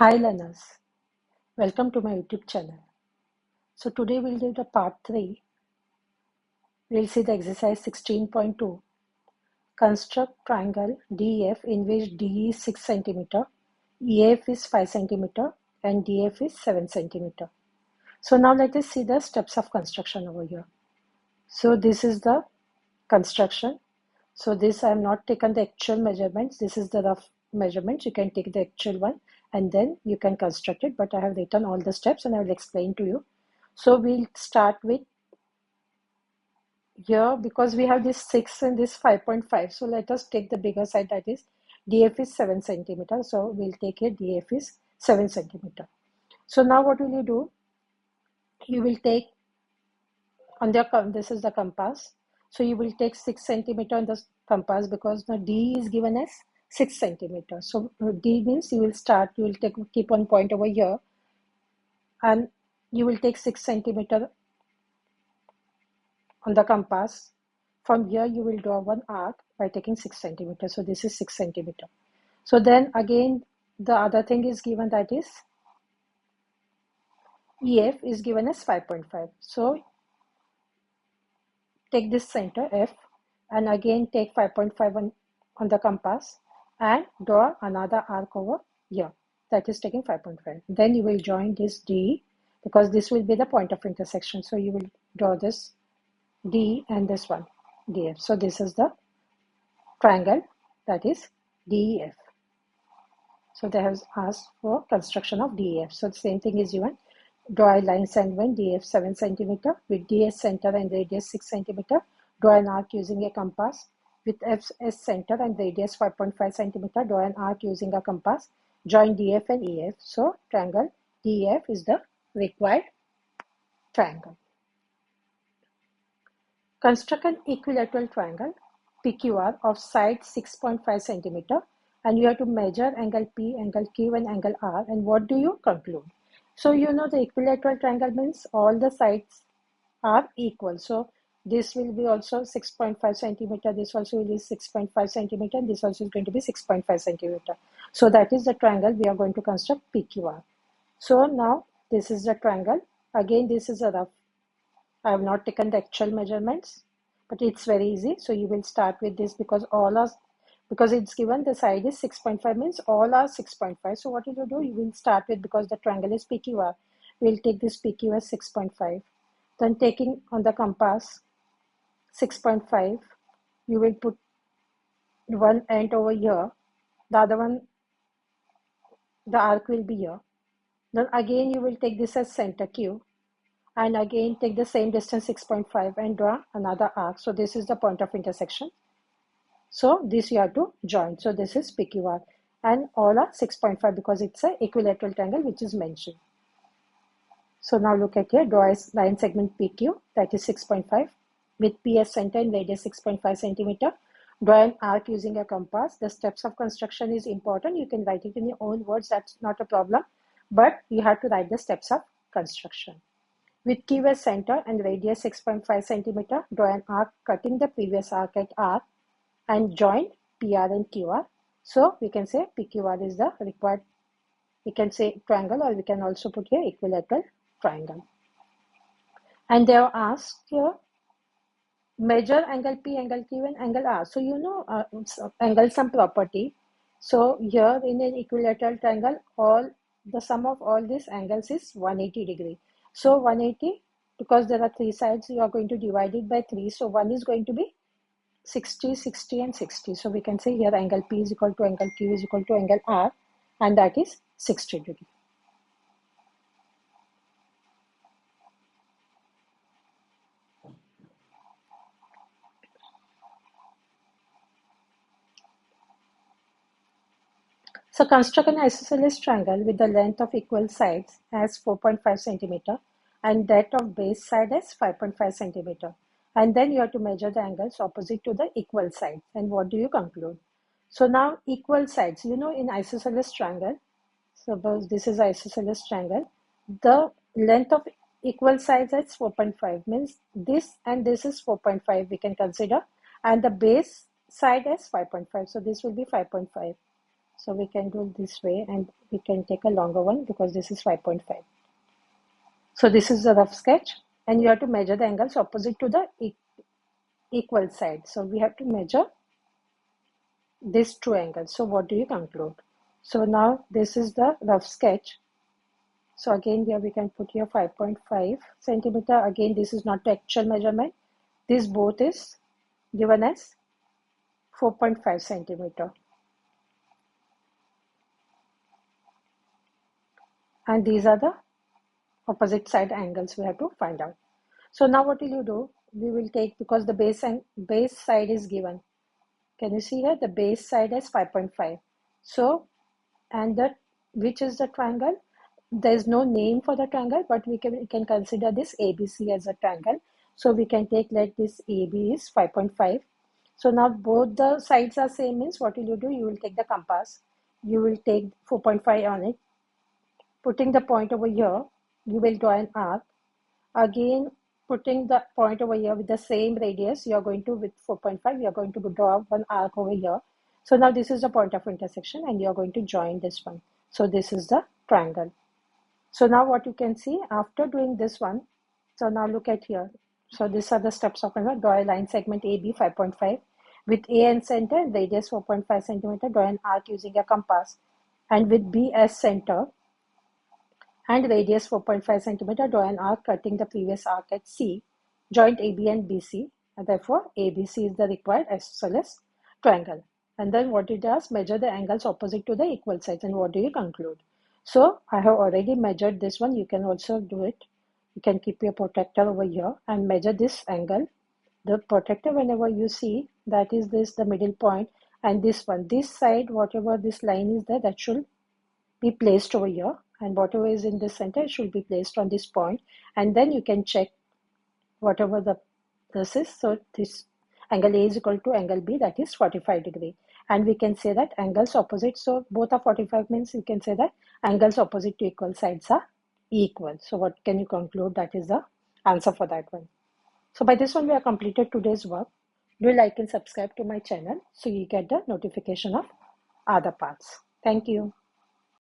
Hi learners, welcome to my YouTube channel. So today we'll do the part 3. We'll see the exercise 16.2. Construct triangle DEF in which DE is 6 cm, EF is 5 cm and DF is 7 cm. So now let us see the steps of construction over here. So this is the construction. So this I have not taken the actual measurements. This is the rough measurements. You can take the actual one and then you can construct it. But I have written all the steps and I will explain to you. So we'll start with here because we have this 6 and this 5.5. So let us take the bigger side, that is DF is 7 cm. So we'll take it DF is 7 cm. So now what will you do? You will take on the this is the compass. So you will take 6 cm on the compass because the D is given as 6 cm. So D means you will keep one point over here and you will take 6 cm on the compass. From here you will draw one arc by taking 6 cm. So this is 6 cm. So then again the other thing is given, that is EF is given as 5.5. So take this center F and again take 5.5 on the compass and draw another arc over here, that is taking 5.5. Then you will join this D because this will be the point of intersection. So you will draw this D and this one DF. So this is the triangle, that is DEF. So they have asked for construction of DEF. So the same thing is given. Draw a line segment DF 7 cm with DS center and radius 6 cm. Draw an arc using a compass with FS center and radius 5.5 cm. Draw an arc using a compass. Join DF and EF. So triangle DEF is the required triangle. Construct an equilateral triangle PQR of side 6.5 cm and you have to measure angle P, angle Q and angle R, and what do you conclude? So you know the equilateral triangle means all the sides are equal. So this will be also 6.5 centimeter, this also will be 6.5 centimeter, and this also is going to be 6.5 centimeter. So that is the triangle we are going to construct PQR. So now this is the triangle. Again, this is a rough. I have not taken the actual measurements, but it's very easy. So you will start with this because because it's given the side is 6.5 means all are 6.5. So what you will do? You will start with, because the triangle is PQR, we'll take this PQ as 6.5. Then taking on the compass 6.5, you will put one end over here, the other one, the arc will be here. Then again you will take this as center Q and again take the same distance 6.5 and draw another arc. So this is the point of intersection. So this you have to join. So this is PQR and all are 6.5 because it's an equilateral triangle which is mentioned. So now look at here, draw a line segment PQ, that is 6.5 with PS center and radius 6.5 centimeter. Draw an arc using a compass. The steps of construction is important. You can write it in your own words, that's not a problem, but you have to write the steps of construction. With Q as center and radius 6.5 centimeter, draw an arc cutting the previous arc at R and join PR and QR. So we can say PQR is the required, we can say triangle, or we can also put here equilateral triangle. And they are asked here, measure angle P, angle Q and angle R. So you know angle sum property. So here in an equilateral triangle, all the sum of all these angles is 180 degree. So 180, because there are three sides, you are going to divide it by 3. So one is going to be 60, 60 and 60. So we can say here angle P is equal to angle Q is equal to angle R, and that is 60 degree. So construct an isosceles triangle with the length of equal sides as 4.5 centimeter and that of base side as 5.5 centimeter. And then you have to measure the angles opposite to the equal sides. And what do you conclude? So now equal sides, you know, in isosceles triangle, suppose this is isosceles triangle, the length of equal sides is 4.5 means this and this is 4.5 we can consider, and the base side as 5.5. So this will be 5.5. So we can do this way, and we can take a longer one because this is 5.5. So this is the rough sketch, and you have to measure the angles opposite to the equal side. So we have to measure these two angles. So what do you conclude? So now this is the rough sketch. So again here we can put here 5.5 centimeter. Again, this is not the actual measurement. This both is given as 4.5 centimeter. And these are the opposite side angles we have to find out. So now what will you do? We will take, because the base side is given. Can you see here? The base side is 5.5. So, and that, which is the triangle? There is no name for the triangle, but we can consider this ABC as a triangle. So we can take, let this AB is 5.5. So now both the sides are same, means what will you do? You will take the compass. You will take 4.5 on it. Putting the point over here, you will draw an arc. Again, putting the point over here with the same radius, you are going to, with 4.5, you are going to draw one arc over here. So now this is the point of intersection, and you are going to join this one. So this is the triangle. So now what you can see after doing this one, so now look at here. So these are the steps of another. Draw a line segment AB 5.5 with A and center and radius 4.5 centimeter. Draw an arc using a compass, and with B as center and radius 4.5 centimeter, draw an arc cutting the previous arc at C, joint AB and BC, and therefore ABC is the required isosceles triangle. And then what it does, measure the angles opposite to the equal sides. And what do you conclude? So I have already measured this one. You can also do it. You can keep your protractor over here and measure this angle. The protractor, whenever you see, that is this, the middle point, and this one, this side, whatever this line is there, that should be placed over here, and whatever is in the center should be placed on this point. And then you can check whatever this is. So this angle A is equal to angle B, that is 45 degree. And we can say that angles opposite, so both are 45, means you can say that angles opposite to equal sides are equal. So what can you conclude? That is the answer for that one. So by this one we have completed today's work. Do like and subscribe to my channel so you get the notification of other parts. Thank you.